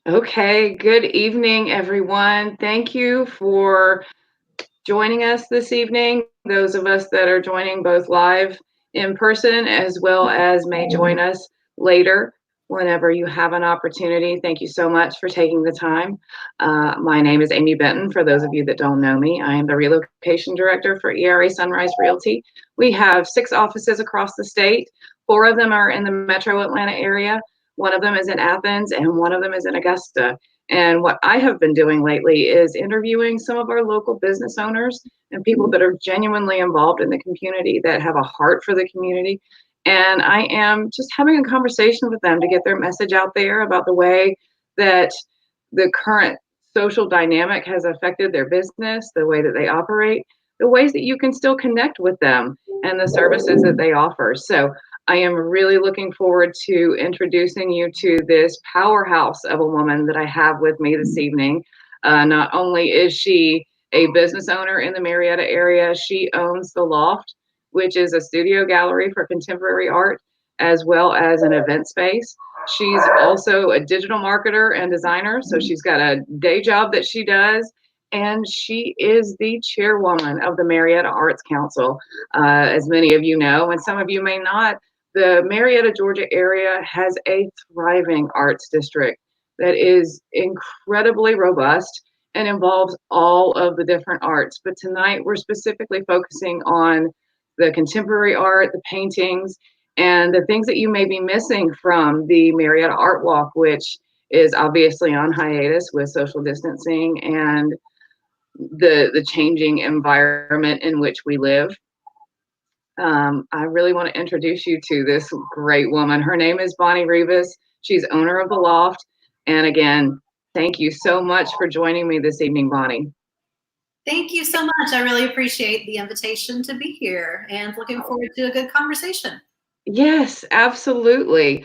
Okay, good evening, everyone. Thank you for joining us this evening. Those of us that are joining both live in person as well as may join us later whenever you have an opportunity. Thank you so much for taking the time. My name is Aimee Benton. For those of you that don't know me, I am the relocation director for ERA Sunrise Realty. We have 6 offices across the state. 4 of them are in the metro Atlanta area. One of them is in Athens and one of them is in Augusta. And what I have been doing lately is interviewing some of our local business owners and people that are genuinely involved in the community, that have a heart for the community. And I am just having a conversation with them to get their message out there about the way that the current social dynamic has affected their business, the way that they operate, the ways that you can still connect with them and the services that they offer. So I am really looking forward to introducing you to this powerhouse of a woman that I have with me this evening. Not only is she a business owner in the Marietta area, she owns The Loft, which is a studio gallery for contemporary art, as well as an event space. She's also a digital marketer and designer, so she's got a day job that she does. And she is the chairwoman of the Marietta Arts Council. As many of you know, and some of you may not, the Marietta, Georgia area has a thriving arts district that is incredibly robust and involves all of the different arts. But tonight we're specifically focusing on the contemporary art, the paintings, and the things that you may be missing from the Marietta Art Walk, which is obviously on hiatus with social distancing and the changing environment in which we live. I really want to introduce you to this great woman. Her name is Bonnie Rivas. She's owner of The Loft. And again, thank you so much for joining me this evening, Bonnie. Thank you so much. I really appreciate the invitation to be here and looking forward to a good conversation. Yes, absolutely.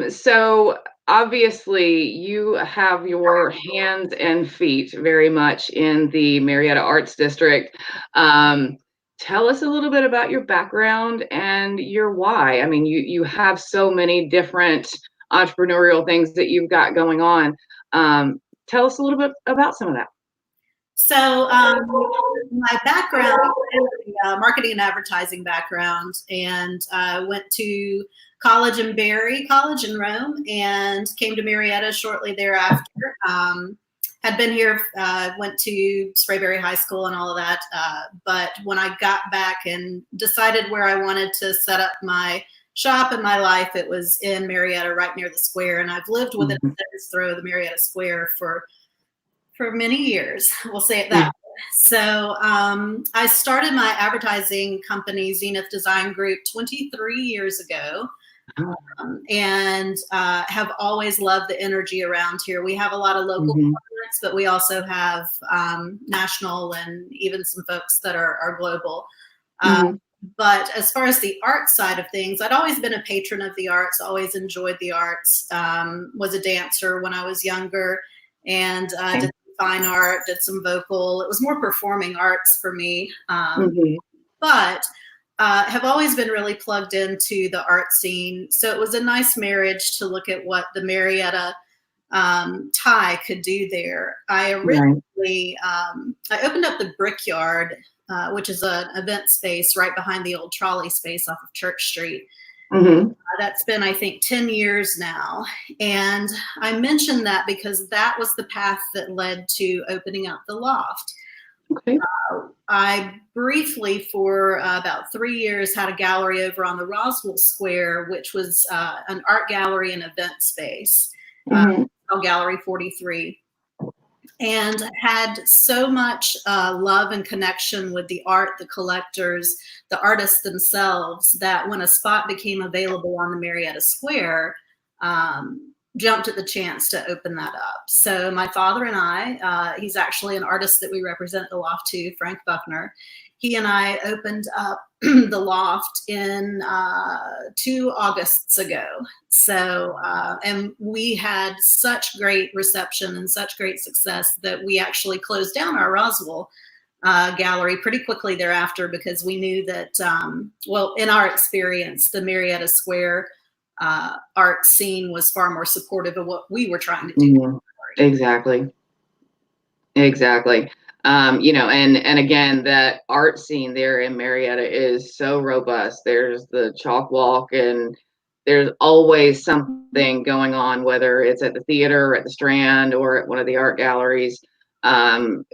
So obviously you have your hands and feet very much in the Marietta Arts District. Tell us a little bit about your background and your why. I mean, you have so many different entrepreneurial things that you've got going on. Tell us a little bit about some of that. So my background is a marketing and advertising background, and I went to college in Berry College in Rome and came to Marietta shortly thereafter. Had been here, went to Sprayberry High School and all of that, but when I got back and decided where I wanted to set up my shop and my life, it was in Marietta, right near the square, and I've lived within a stone's throw of the Marietta Square for many years. We'll say it that way. So I started my advertising company, Zenith Design Group, 23 years ago. And have always loved the energy around here. We have a lot of local clients, but we also have national and even some folks that are global. But as far as the art side of things, I'd always been a patron of the arts, always enjoyed the arts, was a dancer when I was younger, and did fine art, did some vocal. It was more performing arts for me. But have always been really plugged into the art scene. So it was a nice marriage to look at what the Marietta tie could do there. I originally, I opened up the Brickyard, which is an event space right behind the old trolley space off of Church Street. That's been, I think, 10 years now. And I mentioned that because that was the path that led to opening up the Loft. I briefly, for about 3 years, had a gallery over on the Roswell Square, which was an art gallery and event space, called Gallery 43. And had so much love and connection with the art, the collectors, the artists themselves, that when a spot became available on the Marietta Square, jumped at the chance to open that up. So my father and I, he's actually an artist that we represent at the Loft too, Frank Buckner. He and I opened up the Loft in 2 Augusts ago. So, and we had such great reception and such great success that we actually closed down our Roswell gallery pretty quickly thereafter, because we knew that, well, in our experience, the Marietta Square art scene was far more supportive of what we were trying to do. Mhm. Exactly. Exactly. And again, that art scene there in Marietta is so robust. There's the chalk walk, and there's always something going on, whether it's at the theater, or at the Strand, or at one of the art galleries. Um,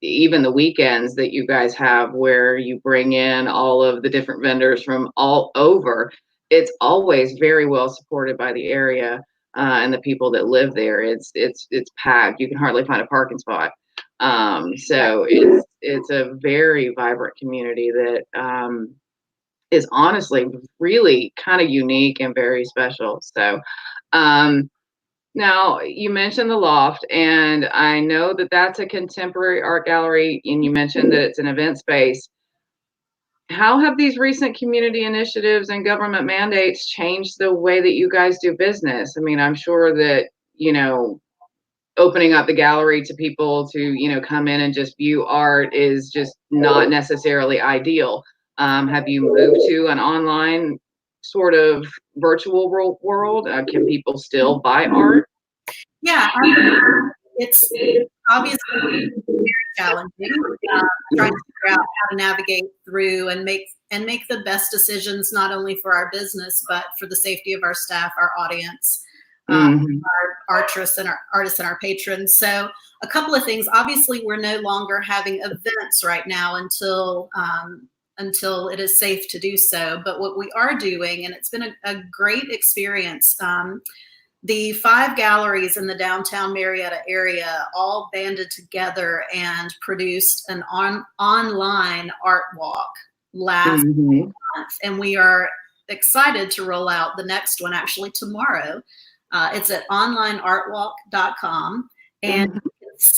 Even the weekends that you guys have where you bring in all of the different vendors from all over, it's always very well supported by the area, and the people that live there. It's packed. You can hardly find a parking spot. So it's a very vibrant community that is honestly really kind of unique and very special. So um, now, you mentioned the Loft, and I know that that's a contemporary art gallery, and you mentioned that it's an event space. How have these recent community initiatives and government mandates changed the way that you guys do business? I mean, I'm sure that, opening up the gallery to people to, come in and just view art is just not necessarily ideal. Have you moved to an online sort of virtual world? Can people still buy art? Yeah, it's obviously very challenging. Trying to figure out how to navigate through and make the best decisions, not only for our business but for the safety of our staff, our audience, Mhm. our artists and our patrons. So a couple of things. Obviously, we're no longer having events right now until it is safe to do so. But what we are doing, and it's been a great experience. The 5 galleries in the downtown Marietta area all banded together and produced an online art walk last Mhm. month. And we are excited to roll out the next one actually tomorrow. It's at onlineartwalk.com. And Mhm.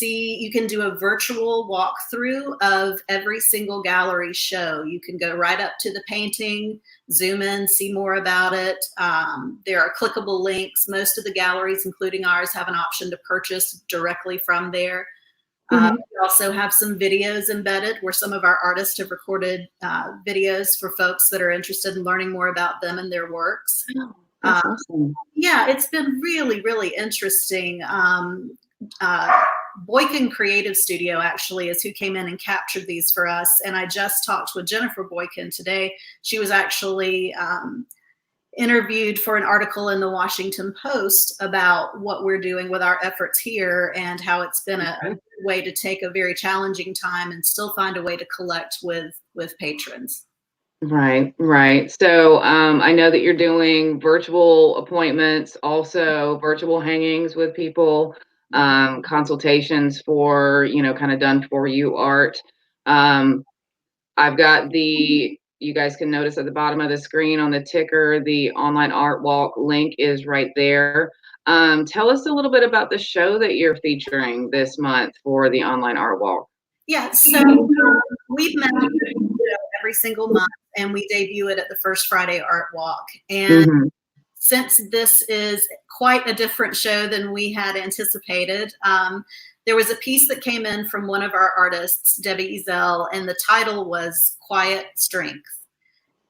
you can do a virtual walkthrough of every single gallery show. You can go right up to the painting, zoom in, see more about it. There are clickable links. Most of the galleries, including ours, have an option to purchase directly from there. Mhm. We also have some videos embedded where some of our artists have recorded videos for folks that are interested in learning more about them and their works. Oh, that's awesome. Yeah, it's been really, really interesting. Boykin Creative Studio actually is who came in and captured these for us. And I just talked with Jennifer Boykin today. She was actually interviewed for an article in the Washington Post about what we're doing with our efforts here and how it's been a Okay. way to take a very challenging time and still find a way to collect with patrons. Right, right. So I know that you're doing virtual appointments, also virtual hangings with people, consultations for, kind of done for you art. Um, I've got you guys can notice at the bottom of the screen on the ticker, the online art walk link is right there. Tell us a little bit about the show that you're featuring this month for the online art walk. Yeah, so we've met every single month, and we debut it at the first Friday Art Walk. And Hmm. since this is quite a different show than we had anticipated, there was a piece that came in from one of our artists, Debbie Ezel, and the title was Quiet Strength.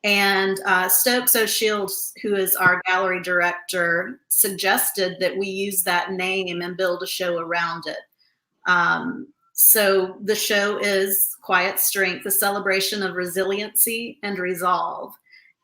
And Stokes O'Shields, who is our gallery director, suggested that we use that name and build a show around it. So the show is Quiet Strength, a celebration of resiliency and resolve.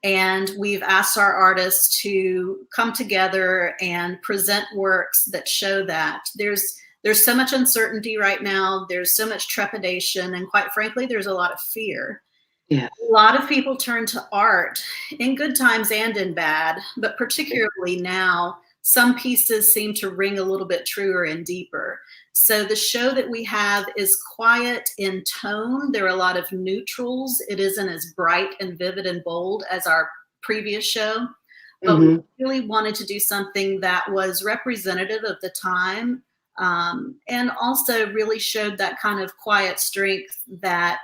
And we've asked our artists to come together and present works that show that. There's so much uncertainty right now. There's so much trepidation. And quite frankly, there's a lot of fear. Yes. A lot of people turn to art in good times and in bad, but particularly now, some pieces seem to ring a little bit truer and deeper. So the show that we have is quiet in tone. There are a lot of neutrals. It isn't as bright and vivid and bold as our previous show, but we Hmm. really wanted to do something that was representative of the time, and also really showed that kind of quiet strength that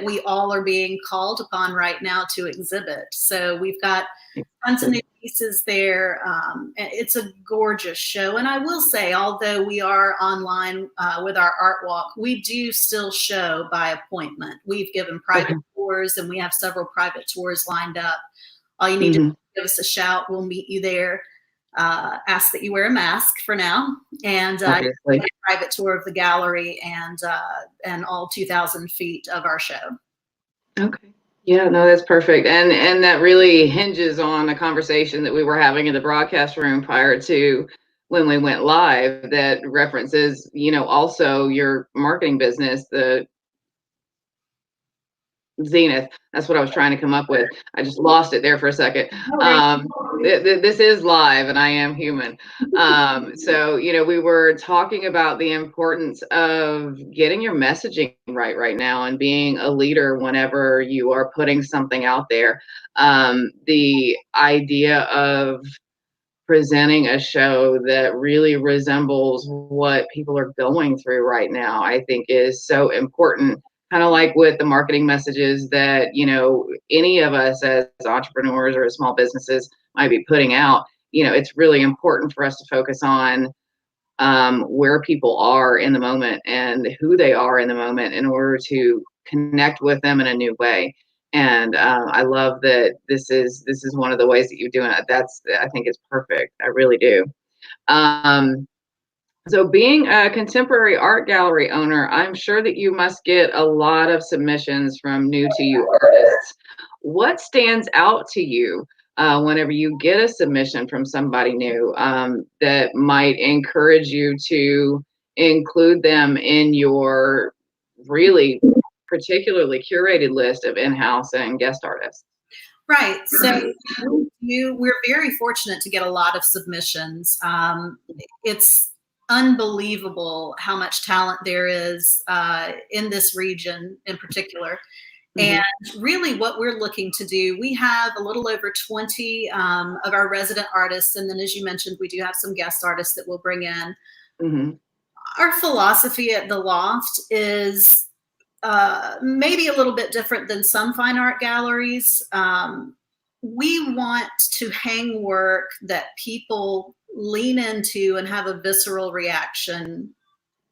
we all are being called upon right now to exhibit. So we've got tons of new pieces there. It's a gorgeous show. And I will say, although we are online with our art walk, we do still show by appointment. We've given private Okay. tours, and we have several private tours lined up. All you need to Hmm. do give us a shout. We'll meet you there. Ask that you wear a mask for now, and a private tour of the gallery and all 2,000 feet of our show. Okay. Yeah, no, that's perfect. And that really hinges on a conversation that we were having in the broadcast room prior to when we went live that references, also your marketing business, the Zenith. That's what I was trying to come up with. I just lost it there for a second. This is live and I am human. So, we were talking about the importance of getting your messaging right now and being a leader whenever you are putting something out there. The idea of presenting a show that really resembles what people are going through right now, I think is so important. Kind of like with the marketing messages that, any of us as entrepreneurs or small businesses might be putting out, it's really important for us to focus on where people are in the moment and who they are in the moment in order to connect with them in a new way. And I love that this is one of the ways that you're doing it. I think it's perfect. I really do. So being a contemporary art gallery owner, I'm sure that you must get a lot of submissions from new to you artists. What stands out to you whenever you get a submission from somebody new that might encourage you to include them in your really particularly curated list of in-house and guest artists? Right. So we're very fortunate to get a lot of submissions. It's unbelievable how much talent there is in this region in particular. And really what we're looking to do, we have a little over 20 of our resident artists. And then, as you mentioned, we do have some guest artists that we'll bring in. Our philosophy at the Loft is maybe a little bit different than some fine art galleries. We want to hang work that people lean into and have a visceral reaction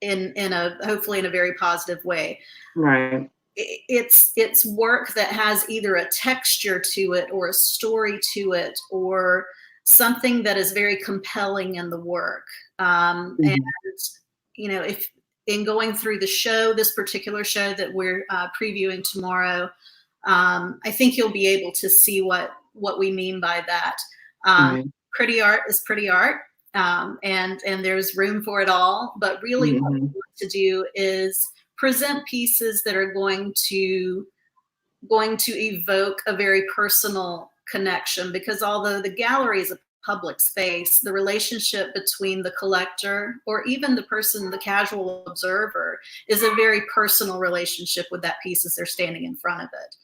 in a hopefully in a very positive way. Right. It's work that has either a texture to it or a story to it or something that is very compelling in the work. And if in going through the show, this particular show that we're previewing tomorrow, I think you'll be able to see what we mean by that. Pretty art is pretty art, and there's room for it all. But really, what we want to do is present pieces that are going to evoke a very personal connection. Because although the gallery is a public space, the relationship between the collector or even the person, the casual observer, is a very personal relationship with that piece as they're standing in front of it.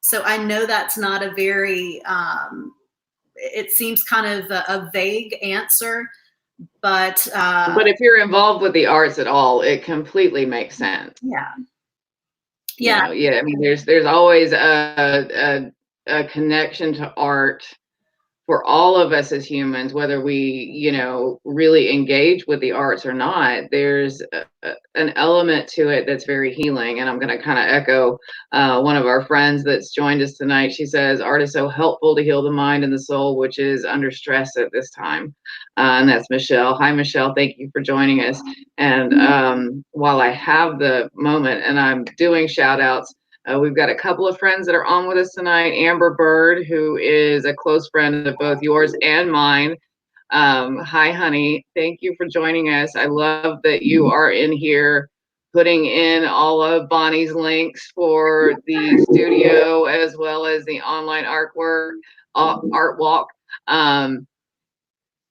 So I know that's not a very, it seems kind of a vague answer, but if you're involved with the arts at all, it completely makes sense. Yeah. I mean, there's always a connection to art for all of us as humans, whether we, really engage with the arts or not. There's an element to it that's very healing. And I'm going to kind of echo one of our friends that's joined us tonight. She says, art is so helpful to heal the mind and the soul, which is under stress at this time. And that's Michelle. Hi, Michelle. Thank you for joining us. And while I have the moment and I'm doing shout outs, we've got a couple of friends that are on with us tonight. Amber Bird, who is a close friend of both yours and mine. Hi, honey. Thank you for joining us. I love that you are in here putting in all of Bonnie's links for the studio as well as the online art walk.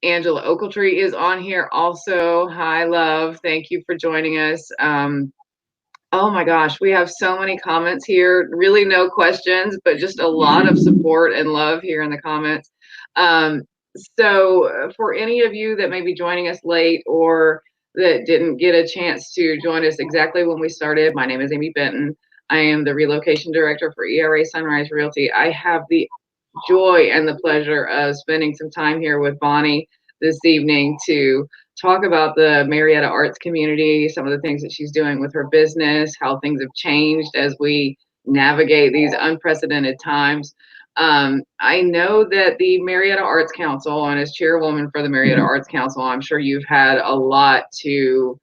Angela Oakletree is on here also. Hi, love. Thank you for joining us. Oh my gosh, we have so many comments here. Really no questions, but just a lot of support and love here in the comments. So for any of you that may be joining us late or that didn't get a chance to join us exactly when we started, my name is Aimee Benton. I am the relocation director for ERA Sunrise Realty. I have the joy and the pleasure of spending some time here with Bonnie this evening to talk about the Marietta arts community, some of the things that she's doing with her business, how things have changed as we navigate these unprecedented times. I know that the Marietta Arts Council, and as chairwoman for the Marietta Arts Council, I'm sure you've had a lot to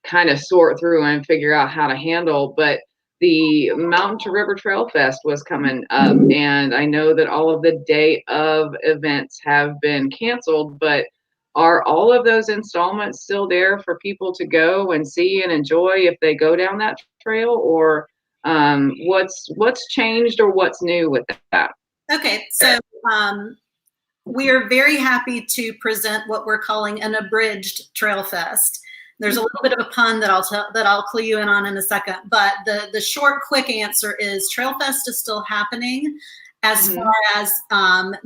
kind of sort through and figure out how to handle. But the Mountain to River Trail Fest was coming up, and I know that all of the day of events have been canceled, but are all of those installments still there for people to go and see and enjoy if they go down that trail, or what's changed or what's new with that? Okay, so we are very happy to present what we're calling an abridged Trail Fest. There's a little bit of a pun that I'll clue you in on in a second, but the short, quick answer is Trail Fest is still happening as far as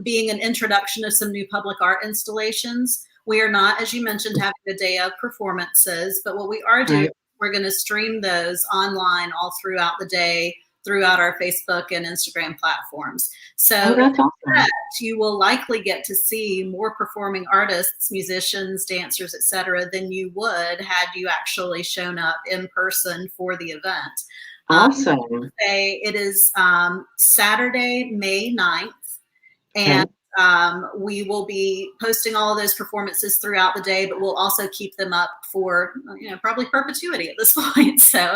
being an introduction of some new public art installations. We are not, as you mentioned, having a day of performances, but what we are doing, we're going to stream those online all throughout the day, throughout our Facebook and Instagram platforms. So that's awesome. you will likely get to see more performing artists, musicians, dancers, etc., than you would had you actually shown up in person for the event. Awesome. It is Saturday, May 9th, and we will be posting all of those performances throughout the day, but we'll also keep them up for, probably perpetuity at this point. So,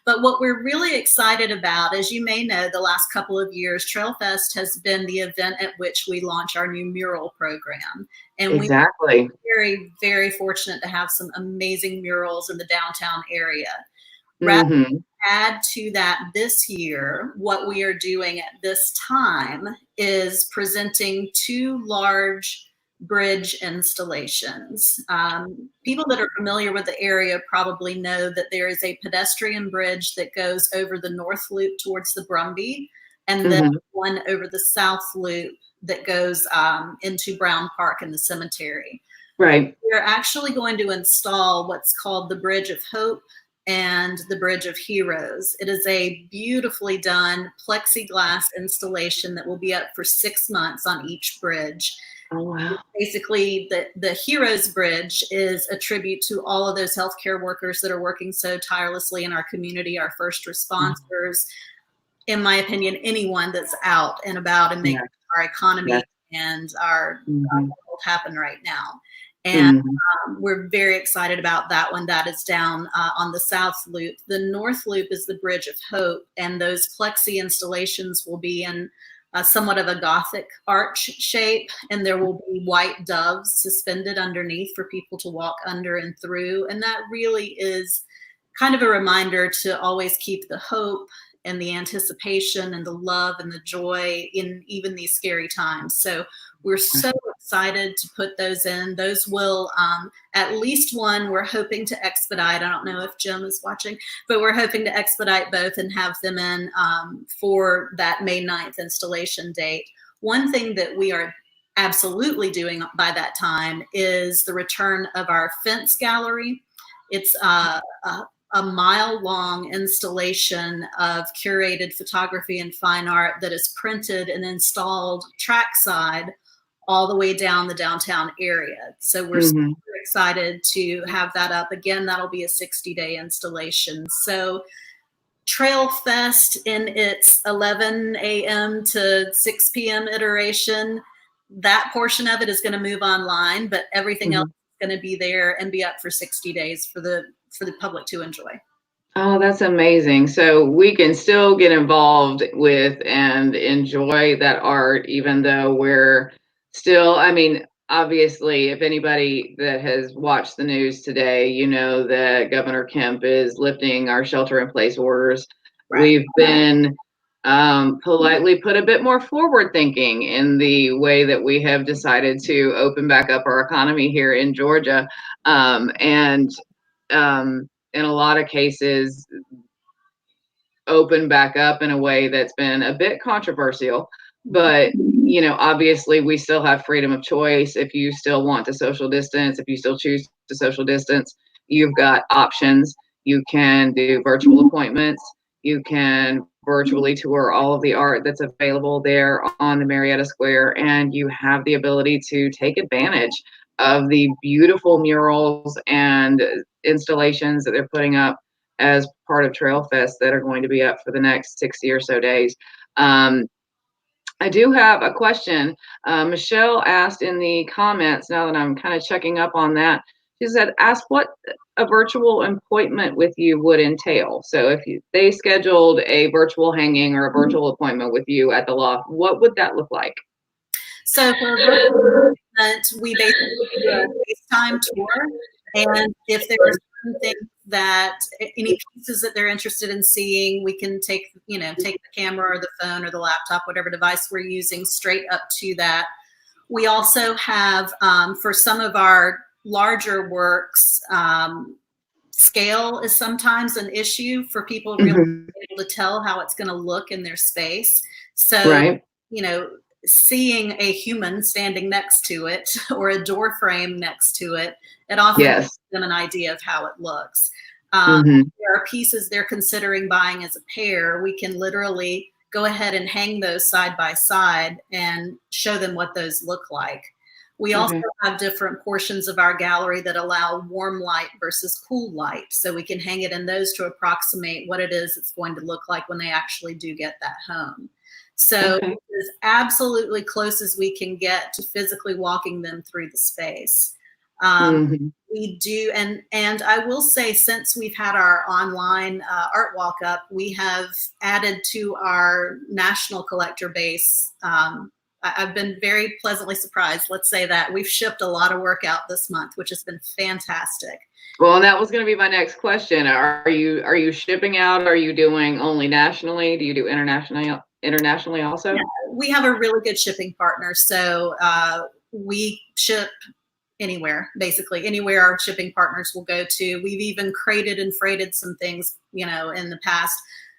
but what we're really excited about, as you may know, the last couple of years, Trail Fest has been the event at which we launch our new mural program. And we're very, very fortunate to have some amazing murals in the downtown area. Rather than add to that this year, what we are doing at this time is presenting 2 large bridge installations. People that are familiar with the area probably know that there is a pedestrian bridge that goes over the north loop towards the Brumby, and then one over the south loop that goes into Brown Park and the cemetery. Right. We're actually going to install what's called the Bridge of Hope and the Bridge of Heroes. It is a beautifully done plexiglass installation that will be up for 6 months on each bridge. Oh, wow. Basically, the Heroes Bridge is a tribute to all of those healthcare workers that are working so tirelessly in our community, our first responders, in my opinion, anyone that's out and about and making our economy and our world happen right now. And we're very excited about that one. That is down on the South Loop. The North Loop is the Bridge of Hope, and those plexi installations will be in somewhat of a Gothic arch shape, and there will be white doves suspended underneath for people to walk under and through. And that really is kind of a reminder to always keep the hope and the anticipation and the love and the joy in even these scary times. So we're so excited to put those in. Those will, at least one, we're hoping to expedite. I don't know if Jim is watching, but we're hoping to expedite both and have them in for that May 9th installation date. One thing that we are absolutely doing by that time is the return of our fence gallery. It's a mile-long installation of curated photography and fine art that is printed and installed trackside all the way down the downtown area. So we're super excited to have that up. Again, that'll be a 60-day installation. So Trail Fest in its 11 a.m. to 6 p.m. iteration, that portion of it is going to move online, but everything else is going to be there and be up for 60 days for the public to enjoy. Oh, that's amazing. So we can still get involved with and enjoy that art, even though we're still, I mean, obviously, if anybody that has watched the news today, you know that Governor Kemp is lifting our shelter-in-place orders. We've been politely put a bit more forward thinking in the way that we have decided to open back up our economy here in Georgia. In a lot of cases, open back up in a way that's been a bit controversial. But, obviously we still have freedom of choice. If you still want to social distance, if you still choose to social distance, you've got options. You can do virtual appointments. You can virtually tour all of the art that's available there on the Marietta Square, and you have the ability to take advantage of the beautiful murals and installations that they're putting up as part of Trail Fest that are going to be up for the next 60 or so days. I do have a question. Michelle asked in the comments, now that I'm kind of checking up on that, she said, ask what a virtual appointment with you would entail. So if they scheduled a virtual hanging or a virtual appointment with you at the loft, what would that look like? So for a virtual appointment, we basically do a FaceTime tour. And if there are certain things that any pieces that they're interested in seeing, we can take the camera or the phone or the laptop, whatever device we're using, straight up to that. We also have, for some of our larger works, scale is sometimes an issue for people really able to tell how it's going to look in their space. So, Right. Seeing a human standing next to it or a door frame next to it, it often Yes. gives them an idea of how it looks. Mm-hmm. There are pieces they're considering buying as a pair. We can literally go ahead and hang those side by side and show them what those look like. We also have different portions of our gallery that allow warm light versus cool light. So we can hang it in those to approximate what it is it's going to look like when they actually do get that home. So as absolutely close as we can get to physically walking them through the space. We do, and I will say, since we've had our online art walk up, we have added to our national collector base. I've been very pleasantly surprised. Let's say that we've shipped a lot of work out this month, which has been fantastic. Well, and that was going to be my next question. Are you shipping out? Are you doing only nationally? Do you do internationally also? Yeah, we have a really good shipping partner, so we ship anywhere, basically anywhere our shipping partners will go to. We've even crated and freighted some things, in the past.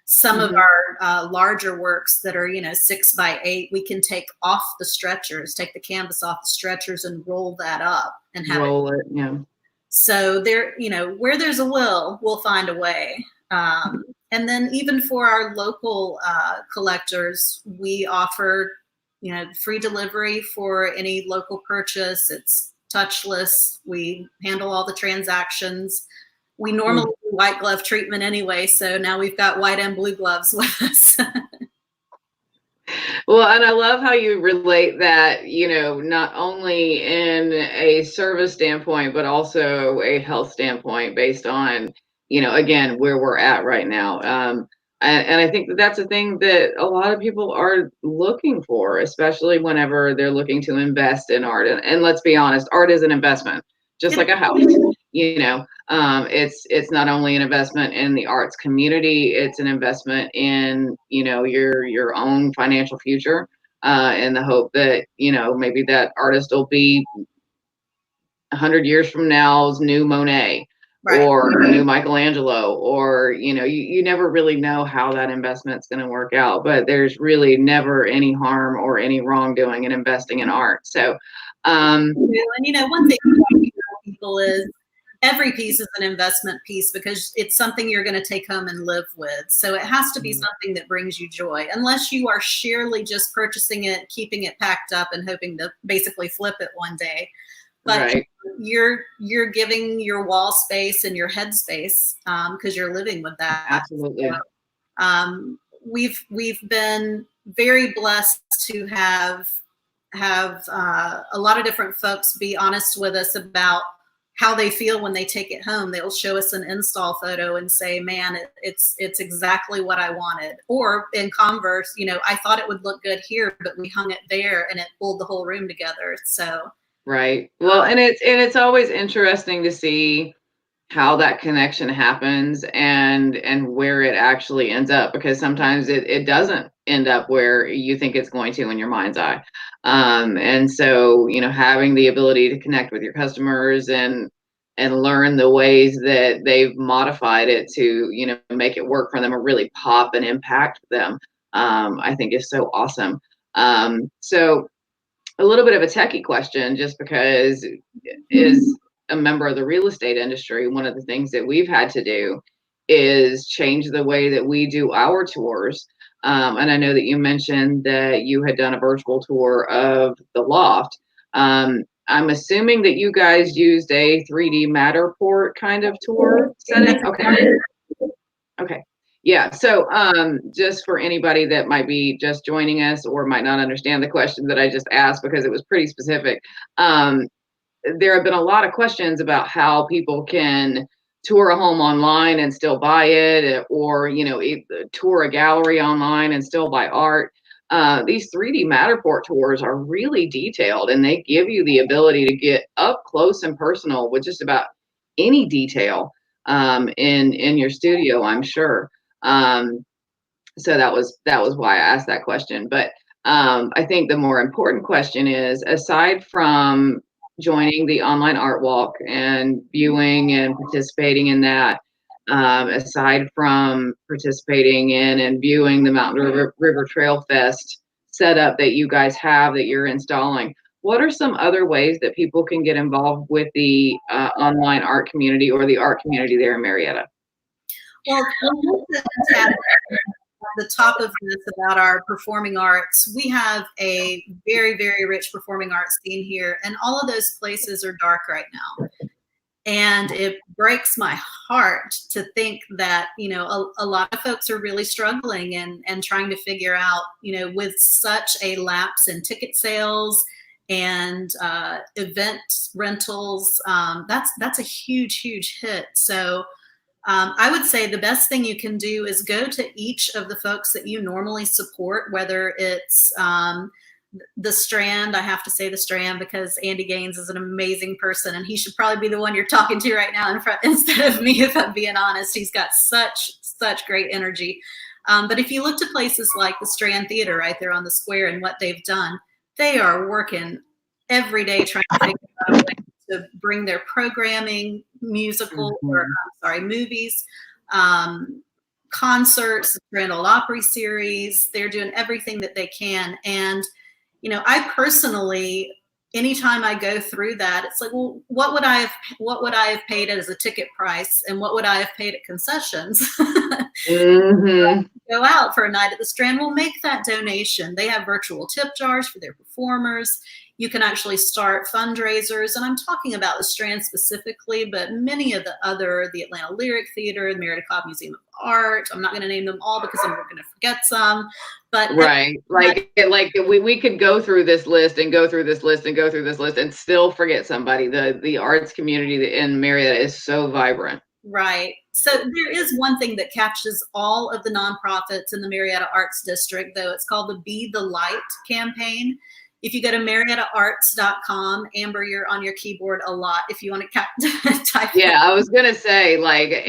Some of our larger works that are, 6x8, we can take off the stretchers, take the canvas off the stretchers and roll that up and have it. Yeah. So there, where there's a will, we'll find a way. And then even for our local collectors, we offer, free delivery for any local purchase. It's touchless. We handle all the transactions. We normally do white glove treatment anyway, so now we've got white and blue gloves with us. Well, and I love how you relate that, not only in a service standpoint, but also a health standpoint based on, again, where we're at right now. And I think that that's a thing that a lot of people are looking for, especially whenever they're looking to invest in art. And let's be honest, art is an investment, just like a house. It's not only an investment in the arts community, it's an investment in, your own financial future, in the hope that, maybe that artist will be 100 years from now's new Monet. Right. Or new Michelangelo, or, you never really know how that investment's going to work out, but there's really never any harm or any wrongdoing in investing in art. So, and one thing people is every piece is an investment piece because it's something you're going to take home and live with. So it has to be something that brings you joy, unless you are sheerly just purchasing it, keeping it packed up and hoping to basically flip it one day. But you're giving your wall space and your head space because you're living with that. Absolutely. So, we've been very blessed to have a lot of different folks be honest with us about how they feel when they take it home. They'll show us an install photo and say, man, it's exactly what I wanted. Or in converse, I thought it would look good here, but we hung it there and it pulled the whole room together. So. Right. Well, and it's always interesting to see how that connection happens and where it actually ends up, because sometimes it doesn't end up where you think it's going to in your mind's eye. And so, having the ability to connect with your customers and learn the ways that they've modified it to, make it work for them or really pop and impact them, I think is so awesome. So a little bit of a techie question, just because is a member of the real estate industry, one of the things that we've had to do is change the way that we do our tours. And I know that you mentioned that you had done a virtual tour of the loft. I'm assuming that you guys used a 3D Matterport kind of tour setting. Okay. Yeah. So, just for anybody that might be just joining us or might not understand the question that I just asked because it was pretty specific, um, there have been a lot of questions about how people can tour a home online and still buy it, or tour a gallery online and still buy art. These 3D Matterport tours are really detailed, and they give you the ability to get up close and personal with just about any detail in your studio, I'm sure. Um, so that was why I asked that question. But I think the more important question is, aside from joining the online art walk and viewing and participating in that, aside from participating in and viewing the Mountain River Trail Fest setup that you guys have that you're installing, what are some other ways that people can get involved with the online art community or the art community there in Marietta? Well, at the top of this about our performing arts, we have a very, very rich performing arts scene here, and all of those places are dark right now. And it breaks my heart to think that, a lot of folks are really struggling and trying to figure out, with such a lapse in ticket sales and event rentals, that's a huge, huge hit. So I would say the best thing you can do is go to each of the folks that you normally support, whether it's the Strand. I have to say the Strand because Andy Gaines is an amazing person, and he should probably be the one you're talking to right now instead of me, if I'm being honest. He's got such great energy. But if you look to places like the Strand Theater right there on the square and what they've done, they are working every day trying to figure out a way to bring their programming, musical, or movies, concerts, the Grand Ole Opry series. They're doing everything that they can. And, I personally, anytime I go through that, it's like, well, what would I have paid as a ticket price, and what would I have paid at concessions? Go out for a night at the Strand. We'll make that donation. They have virtual tip jars for their performers. You can actually start fundraisers, and I'm talking about the Strand specifically, but many of the Atlanta Lyric Theater, the Marietta Museum of Art. I'm not going to name them all because I'm going to forget some. But right, we could go through this list and go through this list and go through this list and still forget somebody. The arts community in Marietta is so vibrant. Right. So there is one thing that captures all of the nonprofits in the Marietta Arts District, though. It's called the Be the Light campaign. If you go to mariettaarts.com, Amber, you're on your keyboard a lot if you want to type. Yeah, I was going to say,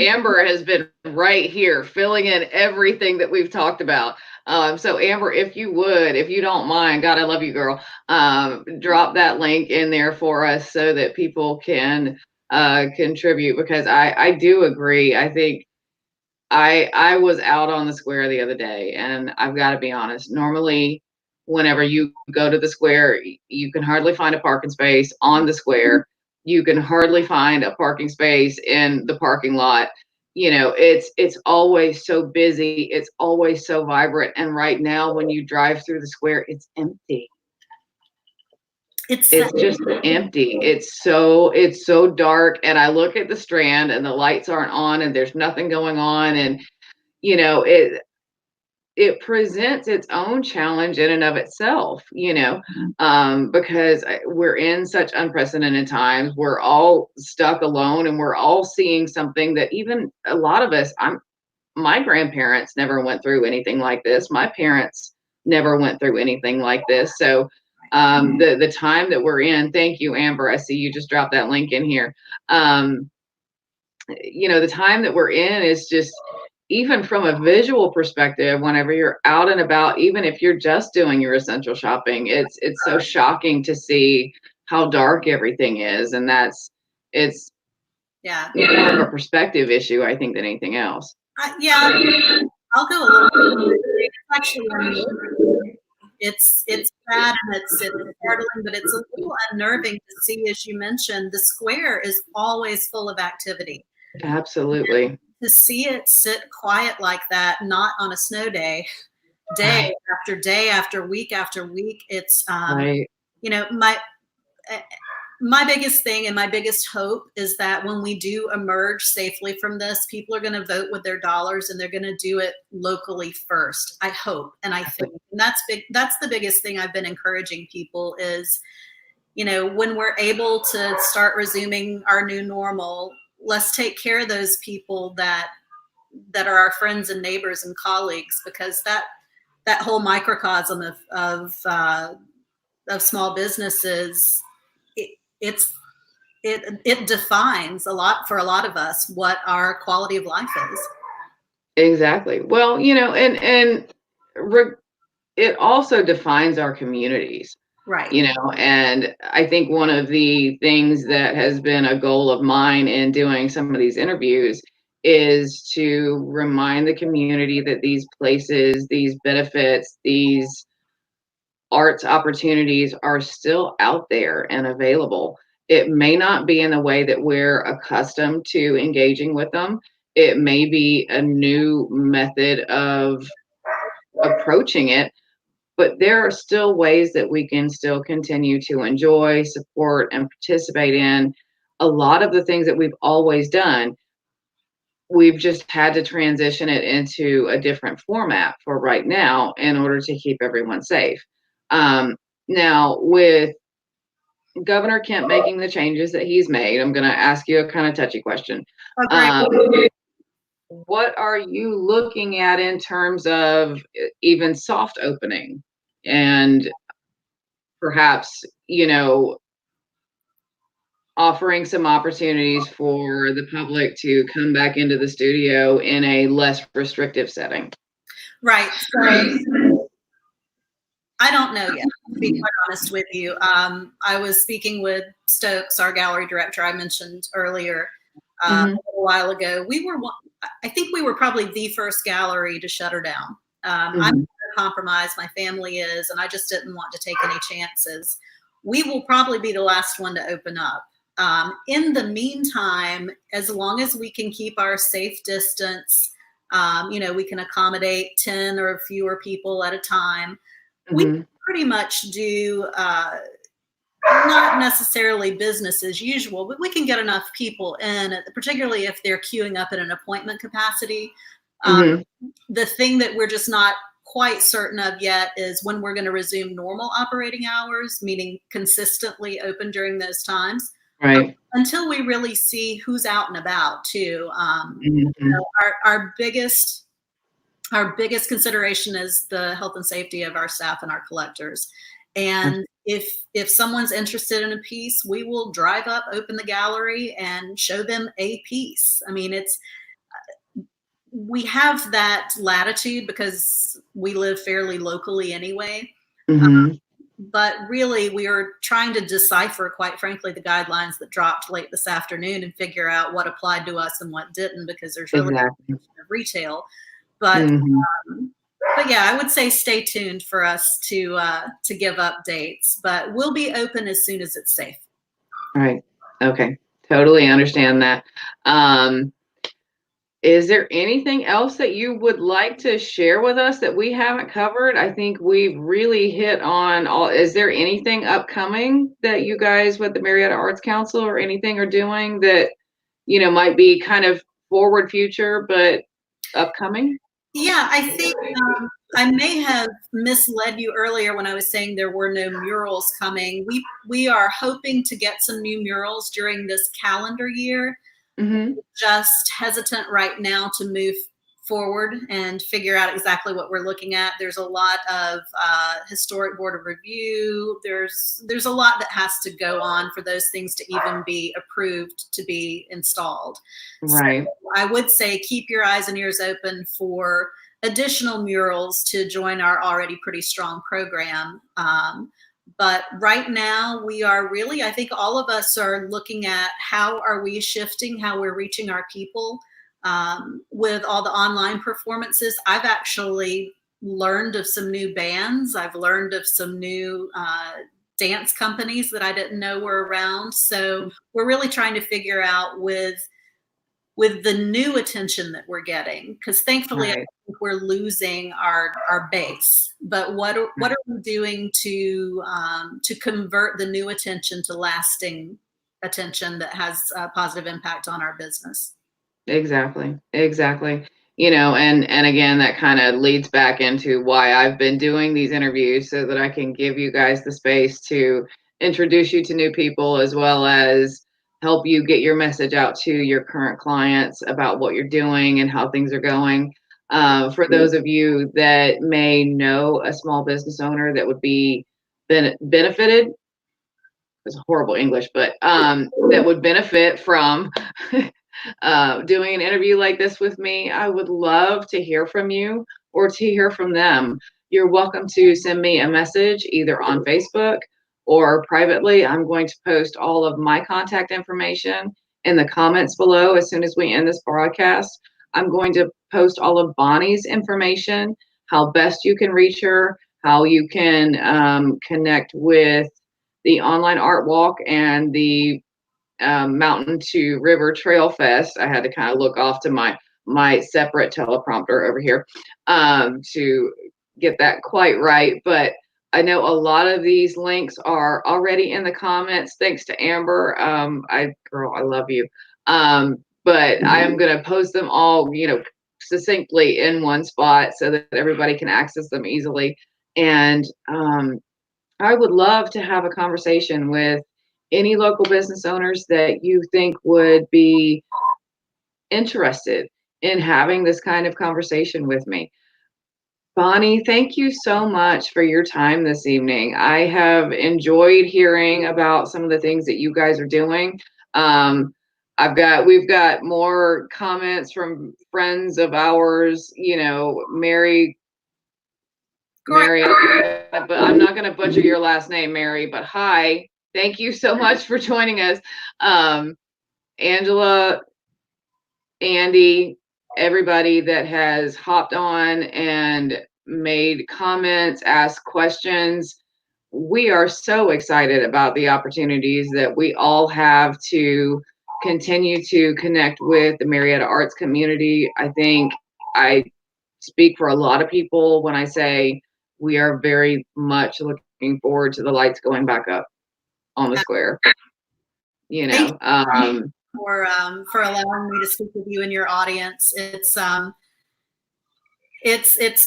Amber has been right here filling in everything that we've talked about. So Amber, if you don't mind, God, I love you, girl. Drop that link in there for us so that people can contribute, because I do agree. I think I was out on the square the other day, and I've got to be honest. Normally, whenever you go to the square, you can hardly find a parking space on the square. You can hardly find a parking space in the parking lot. It's always so busy. It's always so vibrant. And right now, when you drive through the square, it's empty. It's just empty. It's so dark. And I look at the Strand, and the lights aren't on, and there's nothing going on. And it presents its own challenge in and of itself, because we're in such unprecedented times. We're all stuck alone, and we're all seeing something that even a lot of us, my grandparents never went through anything like this. My parents never went through anything like this. So the time that we're in, thank you, Amber. I see you just dropped that link in here. The time that we're in is just, even from a visual perspective, whenever you're out and about, even if you're just doing your essential shopping, it's so shocking to see how dark everything is. And it's more of a perspective issue, I think, than anything else. I'll go a little bit. Actually, it's sad and it's startling, but it's a little unnerving to see. As you mentioned, the square is always full of activity. Absolutely. And to see it sit quiet like that, not on a snow day, day after day after week, it's right. my biggest thing and my biggest hope is that when we do emerge safely from this, people are going to vote with their dollars and they're going to do it locally first. I hope. And I think and that's big. That's the biggest thing I've been encouraging people is, when we're able to start resuming our new normal, let's take care of those people that are our friends and neighbors and colleagues, because that whole microcosm of small businesses, it defines a lot for a lot of us what our quality of life is. Exactly. Well, it also defines our communities. Right. And I think one of the things that has been a goal of mine in doing some of these interviews is to remind the community that these places, these benefits, these arts opportunities are still out there and available. It may not be in the way that we're accustomed to engaging with them. It may be a new method of approaching it, but there are still ways that we can still continue to enjoy, support, and participate in a lot of the things that we've always done. We've just had to transition it into a different format for right now in order to keep everyone safe. Now, with Governor Kemp making the changes that he's made, I'm going to ask you a kind of touchy question. What are you looking at in terms of even soft opening and perhaps, offering some opportunities for the public to come back into the studio in a less restrictive setting? Right. So I don't know yet, to be quite honest with you. I was speaking with Stokes, our gallery director I mentioned earlier, a little while ago. I think we were probably the first gallery to shut her down. I'm compromised, my family is, and I just didn't want to take any chances. We will probably be the last one to open up. In the meantime, as long as we can keep our safe distance, we can accommodate 10 or fewer people at a time. We pretty much do not necessarily business as usual, but we can get enough people in, particularly if they're queuing up in an appointment capacity. The thing that we're just not quite certain of yet is when we're going to resume normal operating hours, meaning consistently open during those times. Right. Until we really see who's out and about too. Our biggest consideration is the health and safety of our staff and our collectors. And if someone's interested in a piece, we will drive up, open the gallery, and show them a piece. I mean, we have that latitude because we live fairly locally anyway. But really, we are trying to decipher, quite frankly, the guidelines that dropped late this afternoon and figure out what applied to us and what didn't, because there's really no retail. But yeah, I would say stay tuned for us to give updates. But we'll be open as soon as it's safe. Right. Okay. Totally understand that. Is there anything else that you would like to share with us that we haven't covered? I think we've really hit on all. Is there anything upcoming that you guys with the Marietta Arts Council or anything are doing that, might be kind of forward future, but upcoming? Yeah, I think I may have misled you earlier when I was saying there were no murals coming. We are hoping to get some new murals during this calendar year. Just hesitant right now to move forward and figure out exactly what we're looking at. There's a lot of historic board of review. There's a lot that has to go on for those things to even be approved to be installed. Right. So I would say keep your eyes and ears open for additional murals to join our already pretty strong program. But right now we are really, I think all of us are looking at how are we shifting, how we're reaching our people with all the online performances. I've actually learned of some new bands. I've learned of some new dance companies that I didn't know were around. So we're really trying to figure out with with the new attention that we're getting, because thankfully I think we're losing our base. But what are we doing to convert the new attention to lasting attention that has a positive impact on our business? Exactly. And again, that kind of leads back into why I've been doing these interviews, so that I can give you guys the space to introduce you to new people, as well as help you get your message out to your current clients about what you're doing and how things are going. For those of you that may know a small business owner that would be benefited, it's horrible English, but that would benefit from doing an interview like this with me, I would love to hear from you or to hear from them. You're welcome to send me a message either on Facebook or privately. I'm going to post all of my contact information in the comments below as soon as we end this broadcast. I'm going to post all of Bonnie's information, how best you can reach her, how you can connect with the online art walk and the Mountain to River Trail Fest. I had to kind of look off to my separate teleprompter over here to get that quite right. But I know a lot of these links are already in the comments. Thanks to Amber. I love you. But I am going to post them all, succinctly in one spot so that everybody can access them easily. And I would love to have a conversation with any local business owners that you think would be interested in having this kind of conversation with me. Bonnie, thank you so much for your time this evening. I have enjoyed hearing about some of the things that you guys are doing. We've got more comments from friends of ours, Marietta, but I'm not going to butcher your last name, Mary, but hi. Thank you so much for joining us. Angela, Andy, everybody that has hopped on and made comments, asked questions. We are so excited about the opportunities that we all have to continue to connect with the Marietta arts community. I think I speak for a lot of people when I say we are very much looking forward to the lights going back up on the square. Thank you for allowing me to speak with you and your audience. It's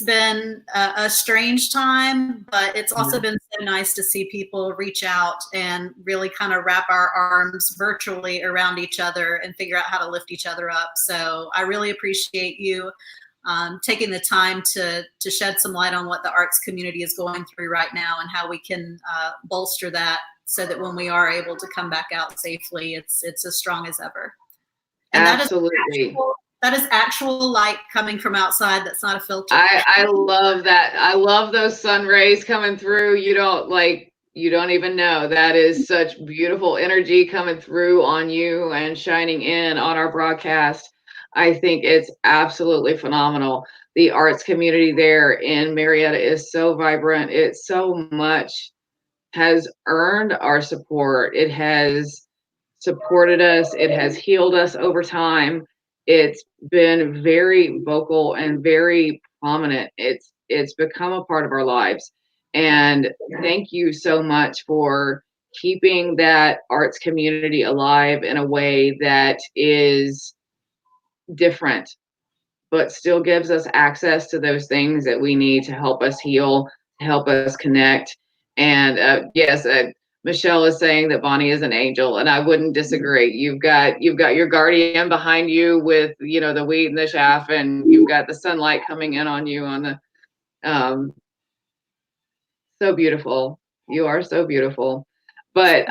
been a strange time, but it's also been so nice to see people reach out and really kind of wrap our arms virtually around each other and figure out how to lift each other up. So I really appreciate you taking the time to shed some light on what the arts community is going through right now and how we can bolster that, so that when we are able to come back out safely, it's as strong as ever. And absolutely. That is actual light coming from outside. That's not a filter. I love that. I love those sun rays coming through. You don't even know. That is such beautiful energy coming through on you and shining in on our broadcast. I think it's absolutely phenomenal. The arts community there in Marietta is so vibrant. It so much has earned our support. It has supported us. It has healed us over time. It's been very vocal and very prominent. It's become a part of our lives. And thank you so much for keeping that arts community alive in a way that is different, but still gives us access to those things that we need to help us heal, to help us connect. And yes, Michelle is saying that Bonnie is an angel, and I wouldn't disagree. You've got your guardian behind you with the wheat and the chaff, and you've got the sunlight coming in on you on the so beautiful. You are so beautiful. But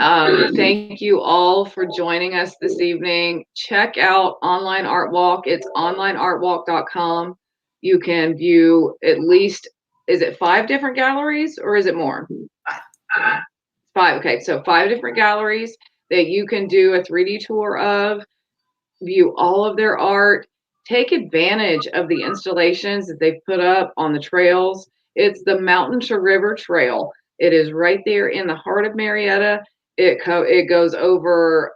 thank you all for joining us this evening. Check out Online Art Walk. It's onlineartwalk.com. You can view at least, is it 5 different galleries or is it more? 5. 5. Okay, so 5 different galleries that you can do a 3D tour of, view all of their art, take advantage of the installations that they've put up on the trails. It's the Mountain to River Trail. It is right there in the heart of Marietta. It goes over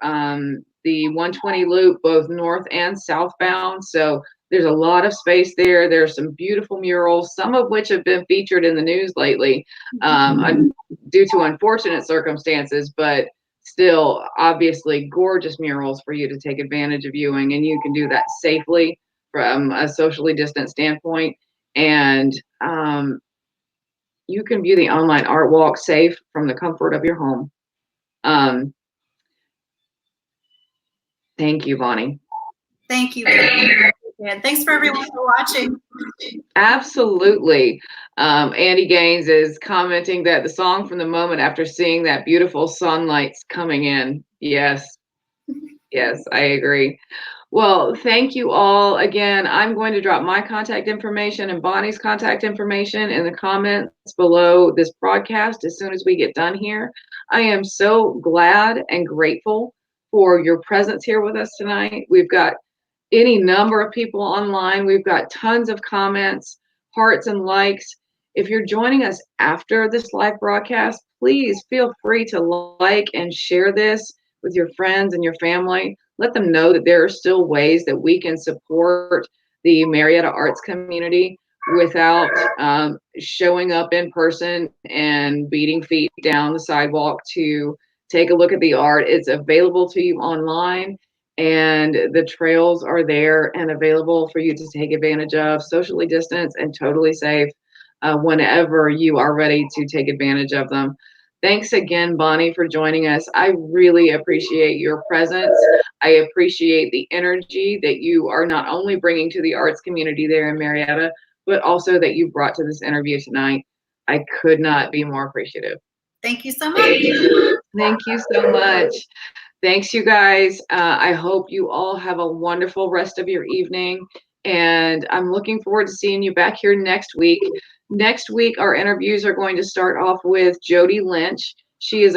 the 120 loop, both north and southbound. So there's a lot of space there. There's some beautiful murals, some of which have been featured in the news lately, due to unfortunate circumstances, but still obviously gorgeous murals for you to take advantage of viewing. And you can do that safely from a socially distant standpoint. And you can view the online art walk safe from the comfort of your home. Thank you, Bonnie. Thank you very much. And thanks for everyone for watching. Absolutely. Andy Gaines is commenting that the song from the moment after seeing that beautiful sunlight's coming in. Yes. Yes, I agree. Well, thank you all. Again, I'm going to drop my contact information and Bonnie's contact information in the comments below this broadcast as soon as we get done here. I am so glad and grateful for your presence here with us tonight. We've got any number of people online. We've got tons of comments, hearts, and likes. If you're joining us after this live broadcast, please feel free to like and share this with your friends and your family. Let them know that there are still ways that we can support the Marietta arts community without showing up in person and beating feet down the sidewalk to take a look at the art. It's available to you online, and the trails are there and available for you to take advantage of, socially distanced and totally safe, whenever you are ready to take advantage of them. Thanks again, Bonnie, for joining us. I really appreciate your presence. I appreciate the energy that you are not only bringing to the arts community there in Marietta, but also that you brought to this interview tonight. I could not be more appreciative. Thank you so much. Thank you so much. Thanks, you guys. I hope you all have a wonderful rest of your evening. And I'm looking forward to seeing you back here next week. Next week, our interviews are going to start off with Jody Lynch. She is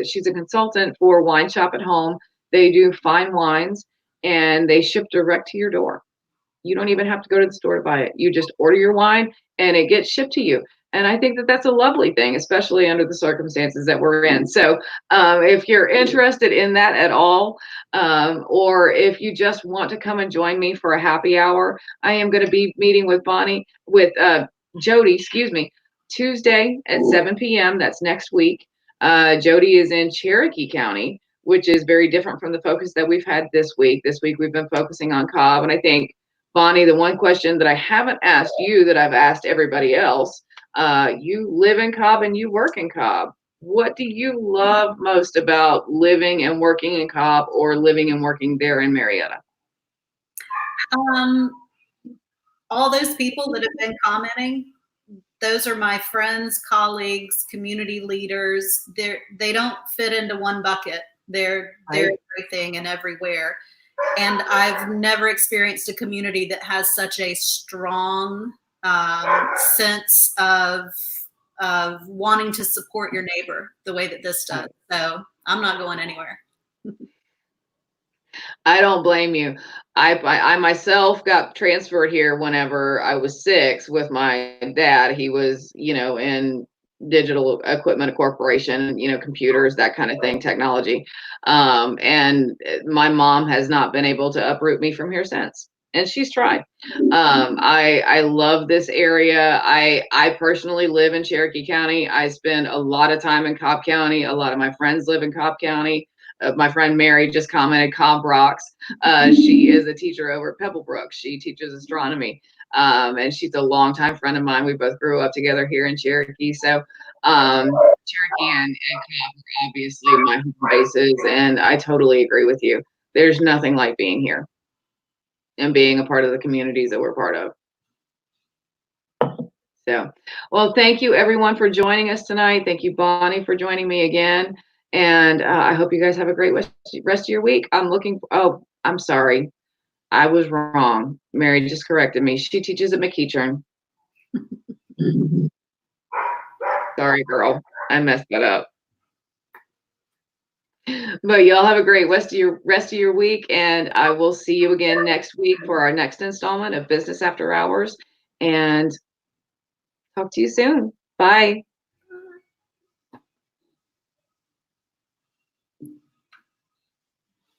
she's a consultant for Wine Shop at Home. They do fine wines and they ship direct to your door. You don't even have to go to the store to buy it. You just order your wine and it gets shipped to you. And I think that that's a lovely thing, especially under the circumstances that we're in. So if you're interested in that at all, or if you just want to come and join me for a happy hour, I am going to be meeting with Jody, excuse me, Tuesday at 7 p.m. That's next week. Jody is in Cherokee County, which is very different from the focus that we've had this week. This week we've been focusing on Cobb. And I think, Bonnie, the one question that I haven't asked you that I've asked everybody else, you live in Cobb and you work in Cobb. What do you love most about living and working in Cobb or living and working there in Marietta? All those people that have been commenting, those are my friends, colleagues, community leaders. They don't fit into one bucket. They're everything and everywhere. And I've never experienced a community that has such a strong sense of wanting to support your neighbor the way that this does. So I'm not going anywhere. I don't blame you. I myself got transferred here whenever I was 6 with my dad. He was, in digital equipment corporation, computers, that kind of thing, technology. And my mom has not been able to uproot me from here since. And she's tried. I love this area. I personally live in Cherokee County. I spend a lot of time in Cobb County. A lot of my friends live in Cobb County. My friend Mary just commented Cobb rocks. She is a teacher over at Pebblebrook. She teaches astronomy. And she's a longtime friend of mine. We both grew up together here in Cherokee. So Cherokee and Cobb are obviously my home bases. And I totally agree with you. There's nothing like being here and being a part of the communities that we're part of. So, well, thank you everyone for joining us tonight. Thank you, Bonnie, for joining me again. And I hope you guys have a great rest of your week. I'm sorry. I was wrong. Mary just corrected me. She teaches at McEachern. Sorry, girl. I messed that up. But y'all have a great rest of your week. And I will see you again next week for our next installment of Business After Hours. And talk to you soon. Bye.